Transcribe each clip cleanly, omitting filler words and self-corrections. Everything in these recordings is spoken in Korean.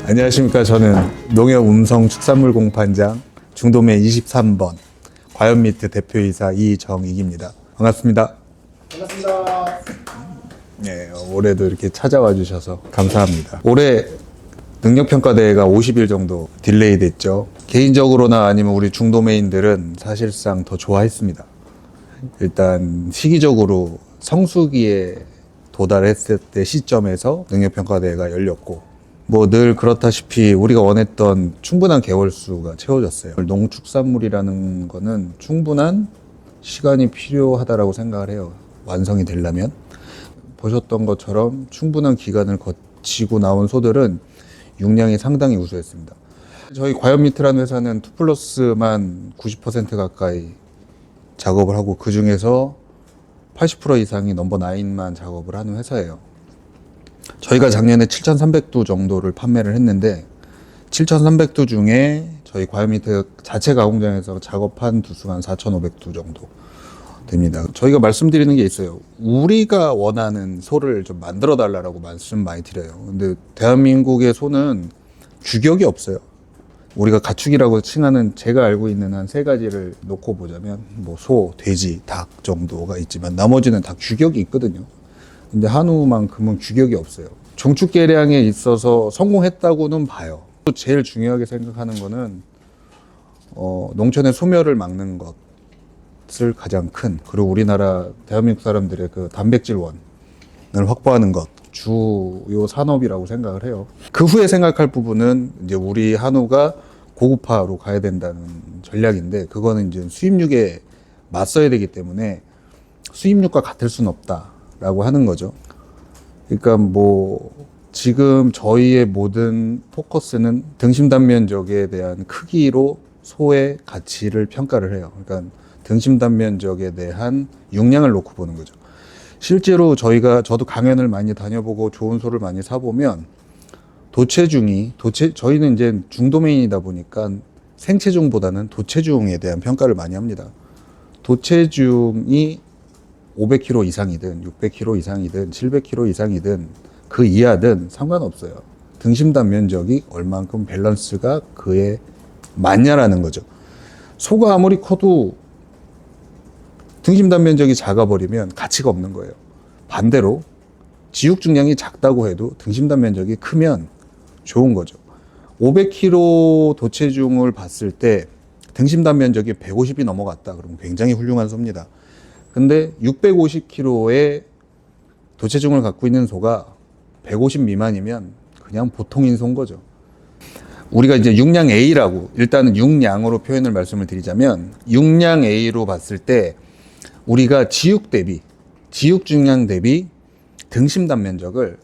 안녕하십니까. 저는 농협 음성 축산물 공판장 중도매 23번 과연미트 대표이사 이정익입니다. 반갑습니다. 반갑습니다. 네, 올해도 이렇게 찾아와 주셔서 감사합니다. 올해 능력평가대회가 50일 정도 딜레이 됐죠. 개인적으로나 아니면 우리 중도매인들은 사실상 더 좋아했습니다. 일단 시기적으로 성수기에 도달했을 때 시점에서 능력평가대회가 열렸고, 뭐 늘 그렇다시피 우리가 원했던 충분한 개월수가 채워졌어요. 농축산물이라는 거는 충분한 시간이 필요하다라고 생각을 해요. 완성이 되려면. 보셨던 것처럼 충분한 기간을 거치고 나온 소들은 육량이 상당히 우수했습니다. 저희 과연미트라는 회사는 2플러스만 90% 가까이 작업을 하고, 그 중에서 80% 이상이 넘버 9만 작업을 하는 회사예요. 저희가 작년에 7,300두 정도를 판매를 했는데, 7,300두 중에 저희 과연미트 자체 가공장에서 작업한 두수가 한 4,500두 정도 됩니다. 저희가 말씀드리는 게 있어요. 우리가 원하는 소를 좀 만들어 달라고 말씀 많이 드려요. 근데 대한민국의 소는 규격이 없어요. 우리가 가축이라고 칭하는, 제가 알고 있는 한 3가지를 놓고 보자면 뭐 소, 돼지, 닭 정도가 있지만 나머지는 다 규격이 있거든요. 근데 한우만큼은 규격이 없어요. 종축 개량에 있어서 성공했다고는 봐요. 또 제일 중요하게 생각하는 거는 농촌의 소멸을 막는 것을 가장 큰, 그리고 우리나라 대한민국 사람들의 그 단백질원을 확보하는 것, 주요 산업이라고 생각을 해요. 그 후에 생각할 부분은 이제 우리 한우가 고급화로 가야 된다는 전략인데, 그거는 이제 수입육에 맞서야 되기 때문에 수입육과 같을 수는 없다라고 하는 거죠. 그러니까 뭐 지금 저희의 모든 포커스는 등심 단면적에 대한 크기로 소의 가치를 평가를 해요. 그러니까 등심 단면적에 대한 육량을 놓고 보는 거죠. 실제로 저도 강연을 많이 다녀보고 좋은 소를 많이 사보면 저희는 이제 중도메인이다 보니까 생체중보다는 도체중에 대한 평가를 많이 합니다. 도체중이 500kg 이상이든 600kg 이상이든 700kg 이상이든 그 이하든 상관없어요. 등심 단면적이 얼만큼 밸런스가 그에 맞냐라는 거죠. 소가 아무리 커도 등심 단면적이 작아버리면 가치가 없는 거예요. 반대로 지육 중량이 작다고 해도 등심 단면적이 크면 좋은 거죠. 500kg 도체중을 봤을 때 등심 단면적이 150이 넘어갔다 그러면 굉장히 훌륭한 소입니다. 근데 650kg의 도체중을 갖고 있는 소가 150 미만이면 그냥 보통인 소인 거죠. 우리가 이제 육량 A라고, 일단은 육량으로 표현을 말씀을 드리자면, 육량 A로 봤을 때 우리가 지육 중량 대비 등심 단면적을,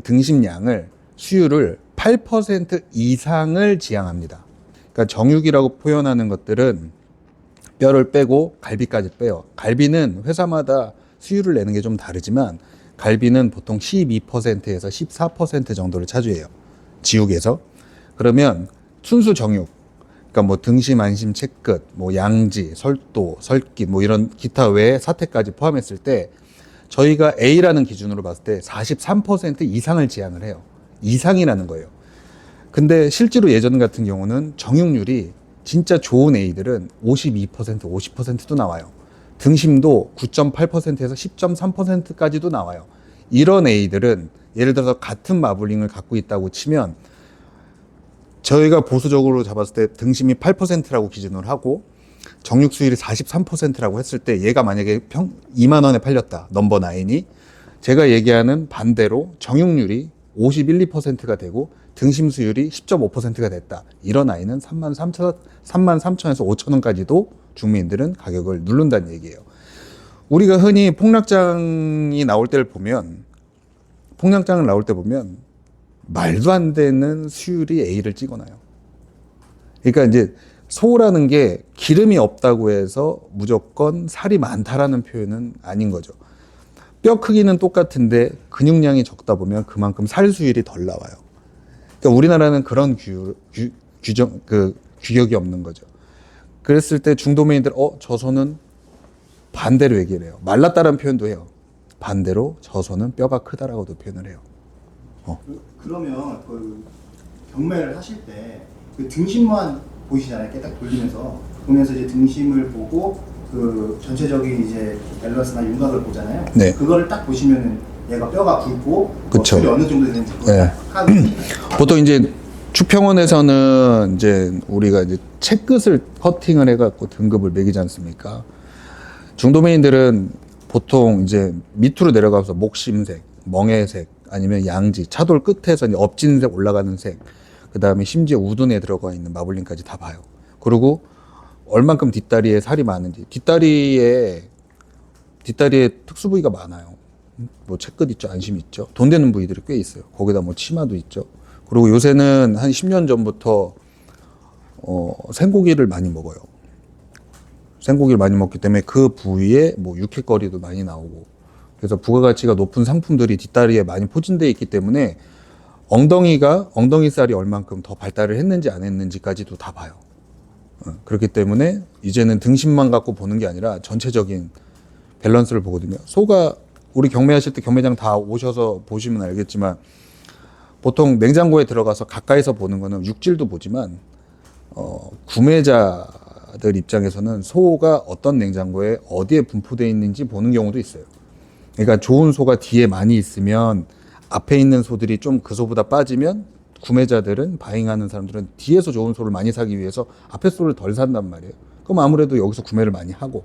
등심량을, 수율을 8% 이상을 지향합니다. 그러니까 정육이라고 표현하는 것들은 뼈를 빼고 갈비까지 빼요. 갈비는 회사마다 수율을 내는 게 좀 다르지만, 갈비는 보통 12%에서 14% 정도를 차지해요. 지육에서. 그러면 순수 정육, 그러니까 뭐 등심, 안심, 채끝, 뭐 양지, 설도, 설깃, 뭐 이런 기타 외에 사태까지 포함했을 때 저희가 A라는 기준으로 봤을 때 43% 이상을 지향을 해요. 이상이라는 거예요. 근데 실제로 예전 같은 경우는 정육률이 진짜 좋은 A들은 52%, 50%도 나와요. 등심도 9.8%에서 10.3%까지도 나와요. 이런 A들은 예를 들어서 같은 마블링을 갖고 있다고 치면, 저희가 보수적으로 잡았을 때 등심이 8%라고 기준을 하고 정육 수율이 43%라고 했을 때, 얘가 만약에 2만 원에 팔렸다, 넘버 9이, 제가 얘기하는 반대로 정육률이 51, 2%가 되고 등심 수율이 10.5%가 됐다, 이런 아이는 33,000에서 5,000원까지도 중매인들은 가격을 누른다는 얘기예요. 우리가 흔히 폭락장이 나올 때 보면 말도 안 되는 수율이 A를 찍어놔요. 그러니까 이제 소라는 게 기름이 없다고 해서 무조건 살이 많다라는 표현은 아닌 거죠. 뼈 크기는 똑같은데 근육량이 적다 보면 그만큼 살 수율이 덜 나와요. 그러니까 우리나라는 그런 규격이 없는 거죠. 그랬을 때 중도매인들, 저 소는 반대로 얘기를 해요. 말랐다는 표현도 해요. 반대로 저 소는 뼈가 크다라고도 표현을 해요. 그러면 경매를 하실 때 그 등심만 보이시잖아요. 이렇게 딱 돌리면서 보면서 이제 등심을 보고 그 전체적인 이제 밸런스나 윤곽을 보잖아요. 네. 그거를 딱 보시면은 얘가 뼈가 굵고 그쵸. 어떻게 어느 정도 되는지 네. 파악하시잖아요. 보통 이제 추평원에서는 이제 우리가 이제 채끝을 커팅을 해갖고 등급을 매기지 않습니까? 중도메인들은 보통 이제 밑으로 내려가서 목심색, 멍해색, 아니면 양지, 차돌 끝에서 이제 엎진색 올라가는 색, 그 다음에 심지어 우둔에 들어가 있는 마블링까지 다 봐요. 그리고 얼만큼 뒷다리에 살이 많은지, 뒷다리에 특수 부위가 많아요. 뭐 채끝 있죠, 안심 있죠. 돈 되는 부위들이 꽤 있어요. 거기다 뭐 치마도 있죠. 그리고 요새는 한 10년 전부터 생고기를 많이 먹어요. 생고기를 많이 먹기 때문에 그 부위에 뭐 육회거리도 많이 나오고, 그래서 부가가치가 높은 상품들이 뒷다리에 많이 포진되어 있기 때문에 엉덩이 살이 얼만큼 더 발달을 했는지 안 했는지까지도 다 봐요. 그렇기 때문에 이제는 등심만 갖고 보는 게 아니라 전체적인 밸런스를 보거든요. 소가 우리 경매하실 때 경매장 다 오셔서 보시면 알겠지만, 보통 냉장고에 들어가서 가까이서 보는 거는 육질도 보지만 구매자들 입장에서는 소가 어떤 냉장고에 어디에 분포되어 있는지 보는 경우도 있어요. 그러니까 좋은 소가 뒤에 많이 있으면 앞에 있는 소들이 좀 그 소보다 빠지면 구매자들은, 바잉하는 사람들은 뒤에서 좋은 소를 많이 사기 위해서 앞에 소를 덜 산단 말이에요. 그럼 아무래도 여기서 구매를 많이 하고,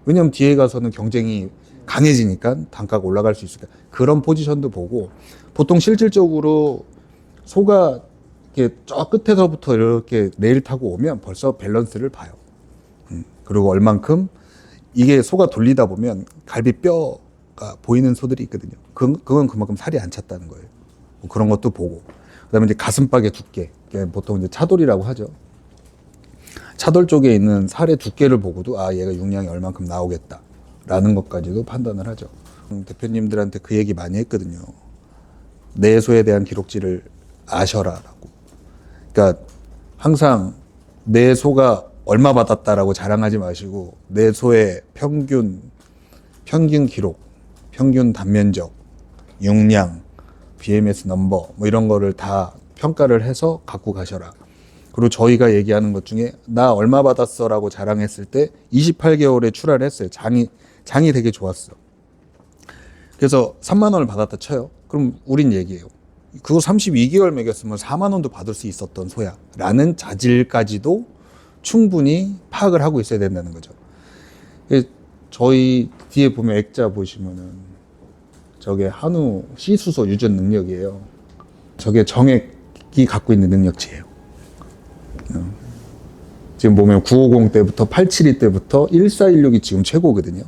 왜냐면 뒤에 가서는 경쟁이 강해지니까 단가가 올라갈 수 있으니까 그런 포지션도 보고, 보통 실질적으로 소가 이렇게 저 끝에서부터 이렇게 레일 타고 오면 벌써 밸런스를 봐요. 그리고 얼만큼 이게 소가 돌리다 보면 갈비뼈가 보이는 소들이 있거든요. 그건 그만큼 살이 안 찼다는 거예요. 뭐 그런 것도 보고, 그다음에 이제 가슴팍의 두께, 보통 이제 차돌이라고 하죠. 차돌 쪽에 있는 살의 두께를 보고도 아, 얘가 육량이 얼만큼 나오겠다라는 것까지도 판단을 하죠. 대표님들한테 그 얘기 많이 했거든요. 내 소에 대한 기록지를 아셔라라고. 그러니까 항상 내 소가 얼마 받았다라고 자랑하지 마시고, 내 소의 평균 기록, 평균 단면적, 육량, BMS 넘버 뭐 이런 거를 다 평가를 해서 갖고 가셔라. 그리고 저희가 얘기하는 것 중에 나 얼마 받았어라고 자랑했을 때 28개월에 출하를 했어요. 장이 되게 좋았어. 그래서 3만 원을 받았다 쳐요. 그럼 우린 얘기해요. 그거 32개월 먹였으면 4만 원도 받을 수 있었던 소야 라는 자질까지도 충분히 파악을 하고 있어야 된다는 거죠. 저희 뒤에 보면 액자 보시면은 저게 한우 시수소 유전 능력이에요. 저게 정액이 갖고 있는 능력치예요. 지금 보면 950 때부터 872 때부터 1416이 지금 최고거든요.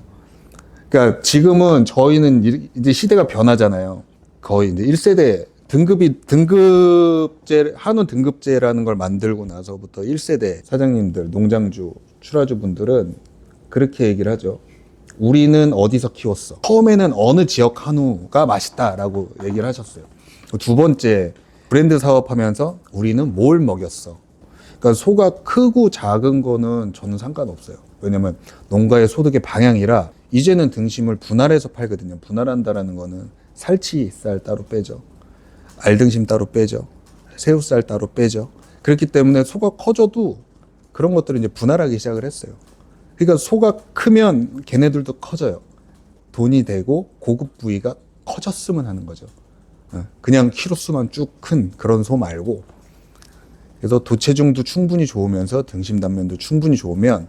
그러니까 지금은 저희는 이제 시대가 변하잖아요. 거의 이제 1세대 등급제, 한우 등급제라는 걸 만들고 나서부터 1세대 사장님들, 농장주, 출하주 분들은 그렇게 얘기를 하죠. 우리는 어디서 키웠어? 처음에는 어느 지역 한우가 맛있다라고 얘기를 하셨어요. 두 번째, 브랜드 사업하면서 우리는 뭘 먹였어? 그러니까 소가 크고 작은 거는 저는 상관없어요. 왜냐면 농가의 소득의 방향이라 이제는 등심을 분할해서 팔거든요. 분할한다라는 거는 살치살 따로 빼죠. 알등심 따로 빼죠. 새우살 따로 빼죠. 그렇기 때문에 소가 커져도 그런 것들을 이제 분할하기 시작을 했어요. 그러니까 소가 크면 걔네들도 커져요. 돈이 되고 고급 부위가 커졌으면 하는 거죠. 그냥 키로수만 쭉 큰 그런 소 말고, 그래서 도체중도 충분히 좋으면서 등심 단면도 충분히 좋으면,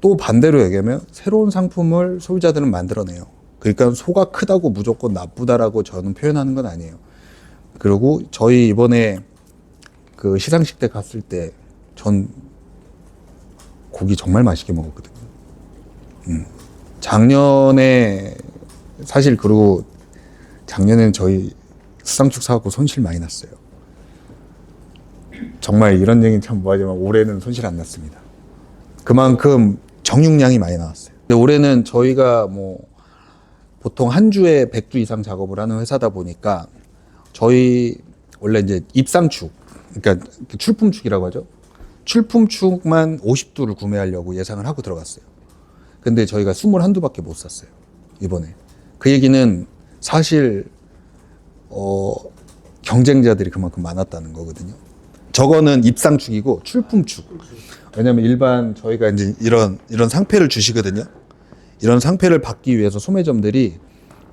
또 반대로 얘기하면 새로운 상품을 소비자들은 만들어내요. 그러니까 소가 크다고 무조건 나쁘다라고 저는 표현하는 건 아니에요. 그리고 저희 이번에 그 시상식 때 갔을 때 전 고기 정말 맛있게 먹었거든요. 작년에 사실, 그리고 작년에는 저희 수상축 사갖고 손실 많이 났어요. 정말 이런 얘기는 참 뭐하지만 올해는 손실 안 났습니다. 그만큼 정육량이 많이 나왔어요. 근데 올해는 저희가 뭐 보통 한 주에 100주 이상 작업을 하는 회사다 보니까 저희 원래 이제 입상축, 그러니까 출품축이라고 하죠. 출품축만 50두를 구매하려고 예상을 하고 들어갔어요. 근데 저희가 21두밖에 못 샀어요, 이번에. 그 얘기는 사실 경쟁자들이 그만큼 많았다는 거거든요. 저거는 입상축이고 출품축. 왜냐면 일반 저희가 이제 이런 상패를 주시거든요. 이런 상패를 받기 위해서 소매점들이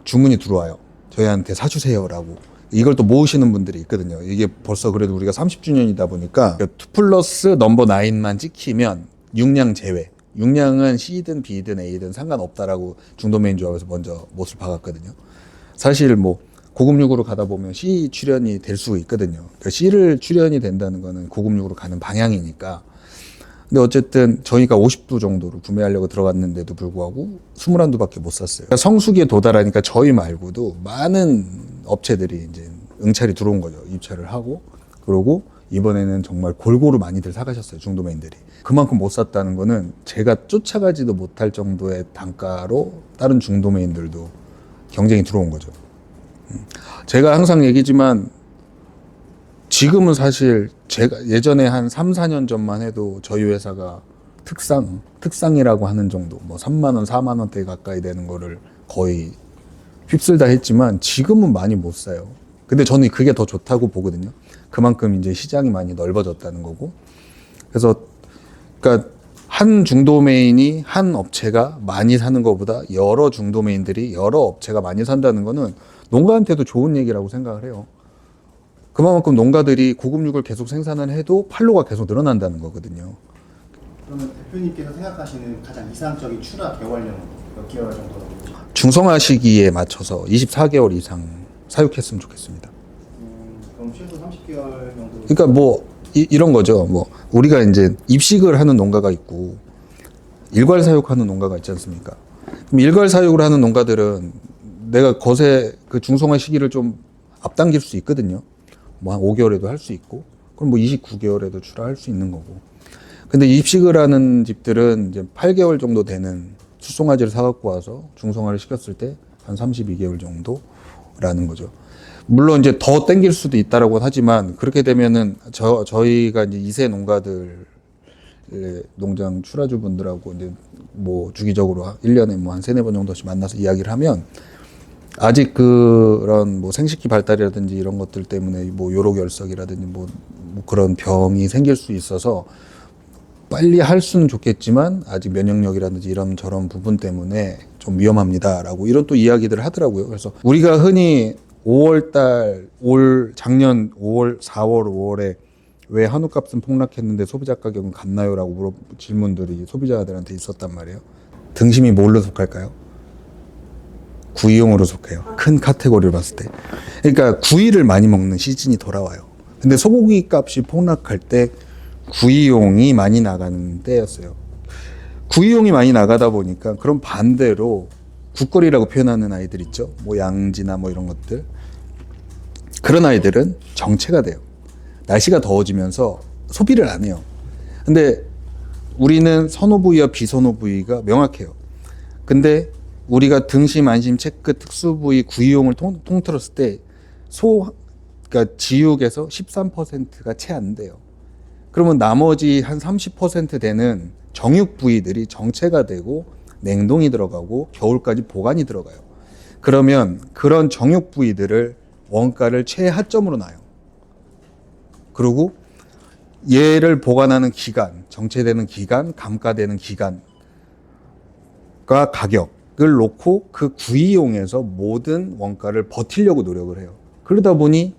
주문이 들어와요. 저희한테 사주세요라고. 이걸 또 모으시는 분들이 있거든요. 이게 벌써 그래도 우리가 30주년이다 보니까 2 플러스 넘버 9만 찍히면 육량 제외. 육량은 C든 B든 A든 상관없다라고 중도메인 조합에서 먼저 못을 박았거든요. 사실 뭐 고급육으로 가다 보면 C 출연이 될 수 있거든요. 그러니까 C를 출연이 된다는 거는 고급육으로 가는 방향이니까. 근데 어쨌든 저희가 50두 정도로 구매하려고 들어갔는데도 불구하고 21두밖에 못 샀어요. 그러니까 성수기에 도달하니까 저희 말고도 많은 업체들이 이제 응찰이 들어온 거죠. 입찰을 하고. 그러고 이번에는 정말 골고루 많이들 사가셨어요. 중도메인들이. 그만큼 못 샀다는 거는 제가 쫓아가지도 못할 정도의 단가로 다른 중도메인들도 경쟁이 들어온 거죠. 제가 항상 얘기지만 지금은 사실 제가 예전에 한 3, 4년 전만 해도 저희 회사가 특상이라고 하는 정도, 뭐 3만 원, 4만 원대 가까이 되는 거를 거의 휩쓸다 했지만 지금은 많이 못 사요. 근데 저는 그게 더 좋다고 보거든요. 그만큼 이제 시장이 많이 넓어졌다는 거고. 그래서 그러니까 한 중도메인이 한 업체가 많이 사는 것보다 여러 중도메인들이 여러 업체가 많이 산다는 거는 농가한테도 좋은 얘기라고 생각을 해요. 그만큼 농가들이 고급육을 계속 생산을 해도 판로가 계속 늘어난다는 거거든요. 그러면 대표님께서 생각하시는 가장 이상적인 출하 개월령 몇 개월 정도? 중성화 시기에 맞춰서 24개월 이상 사육했으면 좋겠습니다. 그럼 최소 30개월 정도? 그러니까 뭐 이런 거죠. 뭐 우리가 이제 입식을 하는 농가가 있고 일괄 사육하는 농가가 있지 않습니까? 그럼 일괄 사육을 하는 농가들은 내가 거세 그 중성화 시기를 좀 앞당길 수 있거든요. 뭐 한 5개월에도 할 수 있고, 그럼 뭐 29개월에도 출하할 수 있는 거고. 근데 입식을 하는 집들은 이제 8개월 정도 되는 수송아지를 사갖고 와서 중성화를 시켰을 때 한 32개월 정도라는 거죠. 물론 이제 더 땡길 수도 있다라고 하지만 그렇게 되면은 저희가 이제 2세 농가들 농장 출하주분들하고 이제 뭐 주기적으로 1년에 뭐 한 3-4번 정도씩 만나서 이야기를 하면 아직 그런 뭐 생식기 발달이라든지 이런 것들 때문에 뭐 요로결석이라든지 뭐 그런 병이 생길 수 있어서 빨리 할 수는 좋겠지만 아직 면역력이라든지 이런 저런 부분 때문에 좀 위험합니다라고 이런 또 이야기들을 하더라고요. 그래서 우리가 흔히 5월달 작년 5월, 4월, 5월에 왜 한우값은 폭락했는데 소비자 가격은 갔나요라고 질문들이 소비자들한테 있었단 말이에요. 등심이 뭘로 속할까요? 구이용으로 속해요. 큰 카테고리를 봤을 때. 그러니까 구이를 많이 먹는 시즌이 돌아와요. 근데 소고기 값이 폭락할 때 구이용이 많이 나가는 때였어요. 구이용이 많이 나가다 보니까 그럼 반대로 국거리라고 표현하는 아이들 있죠. 뭐 양지나 뭐 이런 것들. 그런 아이들은 정체가 돼요. 날씨가 더워지면서 소비를 안 해요. 근데 우리는 선호 부위와 비선호 부위가 명확해요. 근데 우리가 등심, 안심, 체크, 특수 부위, 구이용을 통틀었을 때 그러니까 지육에서 13%가 채 안 돼요. 그러면 나머지 한 30% 되는 정육 부위들이 정체가 되고 냉동이 들어가고 겨울까지 보관이 들어가요. 그러면 그런 정육 부위들을 원가를 최하점으로 놔요. 그리고 얘를 보관하는 기간, 정체되는 기간, 감가되는 기간과 가격을 놓고 그 구이용에서 모든 원가를 버티려고 노력을 해요. 그러다 보니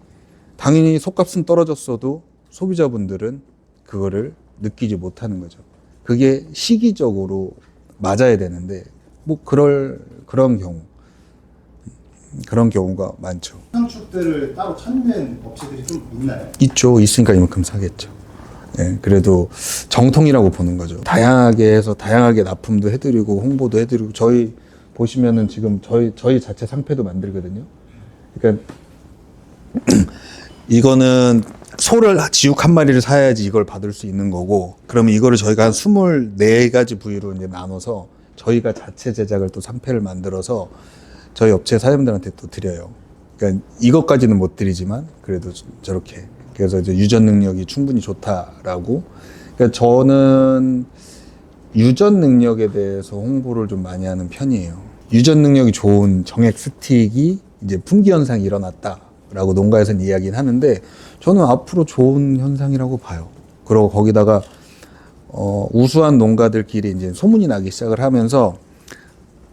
당연히 속값은 떨어졌어도 소비자분들은 그거를 느끼지 못하는 거죠. 그게 시기적으로 맞아야 되는데 뭐 그런 경우가 많죠. 상축들을 따로 찾는 업체들이 좀 있나요? 있죠. 있으니까 이만큼 사겠죠. 예, 그래도 정통이라고 보는 거죠. 다양하게 해서 다양하게 납품도 해드리고 홍보도 해드리고 저희 보시면은 지금 저희 자체 상패도 만들거든요. 그러니까 이거는 소를 지육 한 마리를 사야지 이걸 받을 수 있는 거고, 그러면 이거를 저희가 한 24가지 부위로 이제 나눠서 저희가 자체 제작을 또 상패를 만들어서 저희 업체 사장님들한테 또 드려요. 그러니까 이것까지는 못 드리지만 그래도 저렇게. 그래서 이제 유전 능력이 충분히 좋다라고. 그러니까 저는 유전 능력에 대해서 홍보를 좀 많이 하는 편이에요. 유전 능력이 좋은 정액 스틱이 이제 품귀 현상이 일어났다. 라고 농가에서는 이야기는 하는데 저는 앞으로 좋은 현상이라고 봐요. 그리고 거기다가 우수한 농가들끼리 이제 소문이 나기 시작을 하면서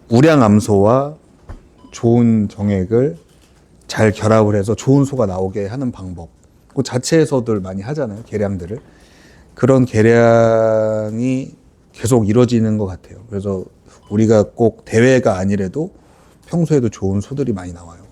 우량 암소와 좋은 정액을 잘 결합을 해서 좋은 소가 나오게 하는 방법. 그 자체에서들 많이 하잖아요. 계량들을. 그런 계량이 계속 이루어지는 것 같아요. 그래서 우리가 꼭 대회가 아니래도 평소에도 좋은 소들이 많이 나와요.